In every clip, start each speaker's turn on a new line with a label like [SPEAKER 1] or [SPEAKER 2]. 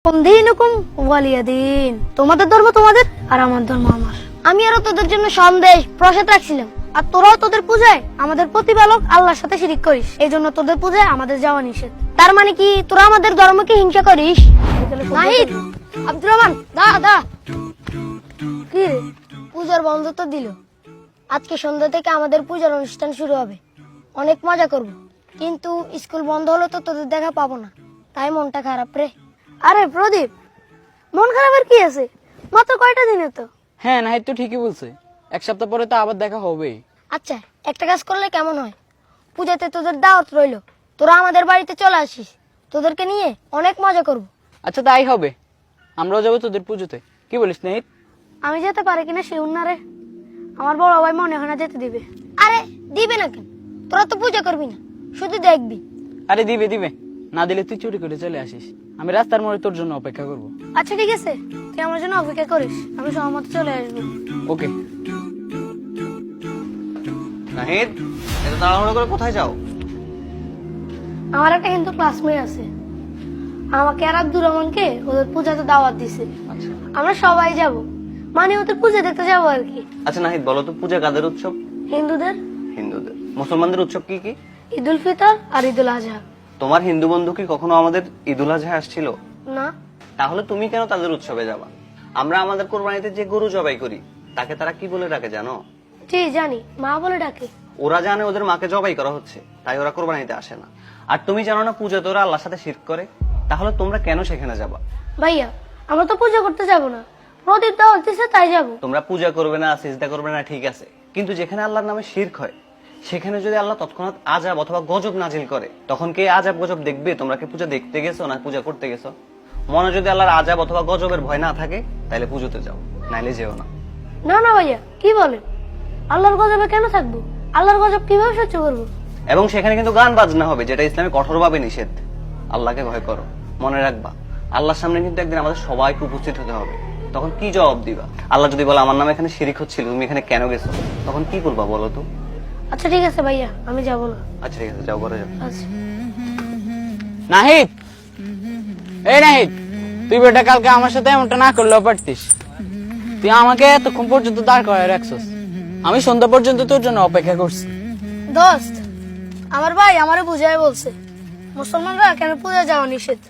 [SPEAKER 1] দিনুকুম ওয়ালিয়াদিন। তোমাদের ধর্ম তোমাদের আর আমার ধর্ম আমার। আমি আরো তোদের জন্য সন্দেশ প্রসাদ রাখছিলাম, আর তোরাও তোদের পূজায় আমাদের প্রতিপালক আল্লাহর সাথে শিরিক করিস। এই জন্য তোদের পূজায় আমাদের যাওয়া নিষেধ। তার মানে কি তোরা আমাদের ধর্মকে হিংসা করিস? নাহিদ, আব্দুর রহমান, দা দা কি রে, পূজার বন্ধ তো দিল। আজকে সন্ধ্যা থেকে আমাদের পূজার অনুষ্ঠান শুরু হবে, অনেক মজা করব। কিন্তু স্কুল বন্ধ হলো তো তোদের দেখা পাবো না, তাই মনটা খারাপ রে। আরে প্রদীপ, মন খারাপের কি আছে? মাত্র কয়টা দিনে তো।
[SPEAKER 2] হ্যাঁ, নাহিদ তো ঠিকই বলছে, এক সপ্তাহ পরে তো আবার দেখা হবেই।
[SPEAKER 1] আচ্ছা, একটা কাজ করলে কেমন হয়? পূজাতে তোদের দাওয়াত রইলো, তোরা আমাদের বাড়িতে চলে আসিস, তোদেরকে নিয়ে অনেক মজা করব।
[SPEAKER 2] আচ্ছা, তাই হবে, আমরাও যাবো তোদের পুজোতে। কি বলিস নাহিদ?
[SPEAKER 1] আমি যেতে পারি কিনা সে না রে, আমার বড় ভাই মনে হয় না যেতে দিবে। আরে দিবে না কেন? তোরা তো পূজা করবি না, শুধু দেখবি।
[SPEAKER 2] আরে দিবে দিবে, না দিলে তুই চুরি করে চলে আসিস, আমি রাস্তার মোড়ে তোর জন্য অপেক্ষা করব।
[SPEAKER 1] আচ্ছা ঠিক আছে, তুই আমার জন্য অপেক্ষা করিস, আমি সময় মতো চলে আসবো।
[SPEAKER 2] ওকে।
[SPEAKER 3] নাহিদ, এত তাড়াহুড়ো করে কোথায় যাও?
[SPEAKER 1] আমার একটা কিন্তু ক্লাসমেট আছে, আমাকে আর আব্দুর রহমানকে ওদের পূজাতে দাওয়াত দিছে।
[SPEAKER 3] আচ্ছা
[SPEAKER 1] আমরা সবাই যাব, মানে ওদের পূজা দেখতে যাবো আর কি।
[SPEAKER 3] আচ্ছা নাহিদ, বলো তো পূজা কাদের উৎসব?
[SPEAKER 1] হিন্দুদের।
[SPEAKER 3] হিন্দুদের। মুসলমানদের উৎসব কি কি?
[SPEAKER 1] ঈদুল ফিতর আর ঈদুল আজহা।
[SPEAKER 3] তোমার হিন্দু বন্ধু কি কখনো আমাদের ঈদুল আজহা আসছিল?
[SPEAKER 1] না।
[SPEAKER 3] তাহলে তুমি কেন তাদের উৎসবে যাবা? আমরা আমাদের কোরবানিতে যে গরু জবাই করি তাকে তারা কি বলে ডাকে জানো?
[SPEAKER 1] জি জানি, মা বলে ডাকে।
[SPEAKER 3] ওরা জানে ওদের মাকে জবাই করা হচ্ছে, তাই ওরা কোরবানিতে আসে না। আর তুমি জানো না পূজাতে ওরা আল্লাহর সাথে শিরক করে? তাহলে তোমরা কেন সেখানে যাবা?
[SPEAKER 1] ভাইয়া, আমরা তো পূজা করতে যাব না, প্রদীপ দাওয়াত দিছে তাই যাব।
[SPEAKER 3] তোমরা পূজা করবে না, সিজদা করবে না, ঠিক আছে, কিন্তু যেখানে আল্লাহর নামে শিরক হয় সেখানে যদি আল্লাহ তৎক্ষণাৎ আযাব অথবা গজব নাজিল করে, তখন কে আযাব গজব দেখবে? তোমরা কি পূজা দেখতে গেছো না পূজা করতে গেছো? মনে যদি আল্লাহর আযাব অথবা গজবের ভয় না থাকে তাহলে পুজোতে যাও, নাইলে যেও না।
[SPEAKER 1] না না ভাইয়া, কি বলেন? আল্লাহর গজবে কেন থাকবো? আল্লাহর গজব কিভাবে সহ্য করবো?
[SPEAKER 3] এবং সেখানে কিন্তু গান বাজনা হবে, যেটা ইসলামে কঠোরভাবে নিষেধ। আল্লাহকে ভয় করো, মনে রাখবা আল্লাহর সামনে কিন্তু একদিন আমাদের সবাইকে উপস্থিত হতে হবে। তখন কি জবাব দিবা? আল্লাহ যদি বলে আমার নামে এখানে শিরিক হচ্ছিল, তুমি এখানে কেন গেছো, তখন কি বলবা বলো তো?
[SPEAKER 1] আচ্ছা ঠিক আছে ভাইয়া, আমি যাব না।
[SPEAKER 3] আচ্ছা ঠিক আছে, যাও ঘরে যাও।
[SPEAKER 1] আচ্ছা।
[SPEAKER 2] নাহিদ, এই নাহিদ, তুই বেটা কালকে আমার সাথে এমনটা না করলেও পারতিস। তুই আমাকে এতক্ষণ পর্যন্ত দাঁড় করায় রাখছস, আমি সন্ধ্যা পর্যন্ত তোর জন্য অপেক্ষা করছি।
[SPEAKER 1] দোস্ত, আমার ভাই আমারে বুঝাই বলছে মুসলমানরা কেন পূজা যাওয়া নিষেধ।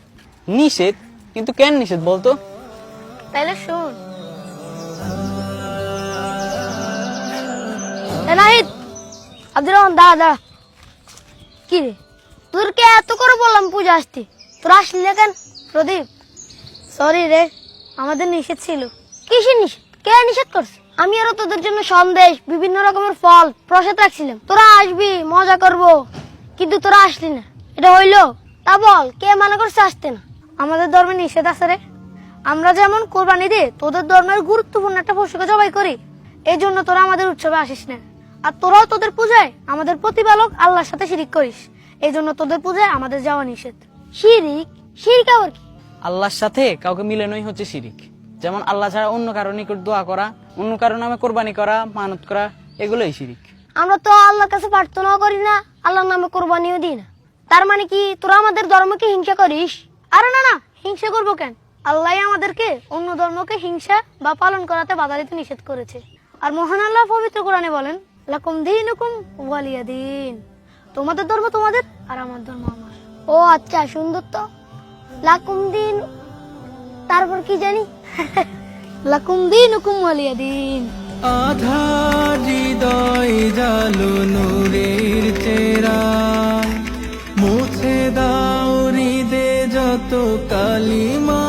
[SPEAKER 2] নিষেধ? কিন্তু কেন নিষেধ বলতো?
[SPEAKER 1] তাইলে শুন। নাহিদ, আব্দুর রহমান, দা কি রে, তোরকে এত করে বললাম পূজা আসতে, তোর আসলি না কেন? প্রদীপ, সরি রে, আমাদের নিষেধ ছিল। কিসের নিষেধ? কে নিষেধ করছে? আমি আরো তোদের জন্য সন্দেশ, বিভিন্ন রকমের ফল প্রসাদ রাখছিলাম, তোরা আসবি, মজা করব, কিন্তু তোরা আসলি না। এটা হইলো? তা বল, কে মানা করছে আসতে না? আমাদের ধর্মে নিষেধ আছে রে। আমরা যেমন কোরবানি দিয়ে তোদের ধর্মের গুরুত্বপূর্ণ একটা পশুকে জবাই করি, এই জন্য তোরা আমাদের উৎসবে আসিস না। আর তোরাও তোদের পূজায় আমাদের প্রতিপালক আল্লাহর সাথে শিরিক করিস, এই জন্য তোদের পূজায় আমাদের যাওয়া নিষেধ। শিরিক? শিরিক আবার কি?
[SPEAKER 2] আল্লাহর সাথে কাউকে মিলানোই হচ্ছে শিরিক। যেমন আল্লাহ ছাড়া অন্য কারো নিকট দোয়া করা, অন্য কারো নামে কোরবানি করা, মানত করা, এগুলোই শিরিক।
[SPEAKER 1] আমরা তো আল্লাহর কাছে প্রার্থনাও করি না, আল্লাহর নামে কোরবানিও দিই না। তার মানে কি তোরা আমাদের ধর্মকে হিংসা করিস? আরে না না, হিংসা করবো কেন? আল্লাহ আমাদেরকে অন্য ধর্মকে হিংসা বা পালন করাতে বাধা দিতে নিষেধ করেছে। আর মহান আল্লাহ পবিত্র কোরআনে বলেন, লাকুম দীনুকুম ওয়ালিয়াদিন। তোমাদের ধর্ম তোমাদের আর আমার ধর্ম আমার। ও আচ্ছা, সুন্দর তো। লাকুম দিন, তারপর কি জানি? লাকুম দীনুকুম ওয়ালিয়াদিন।
[SPEAKER 4] আধার হৃদয় জালো নূরের চেরা, মুছে দাও হৃদে যত কালিমা।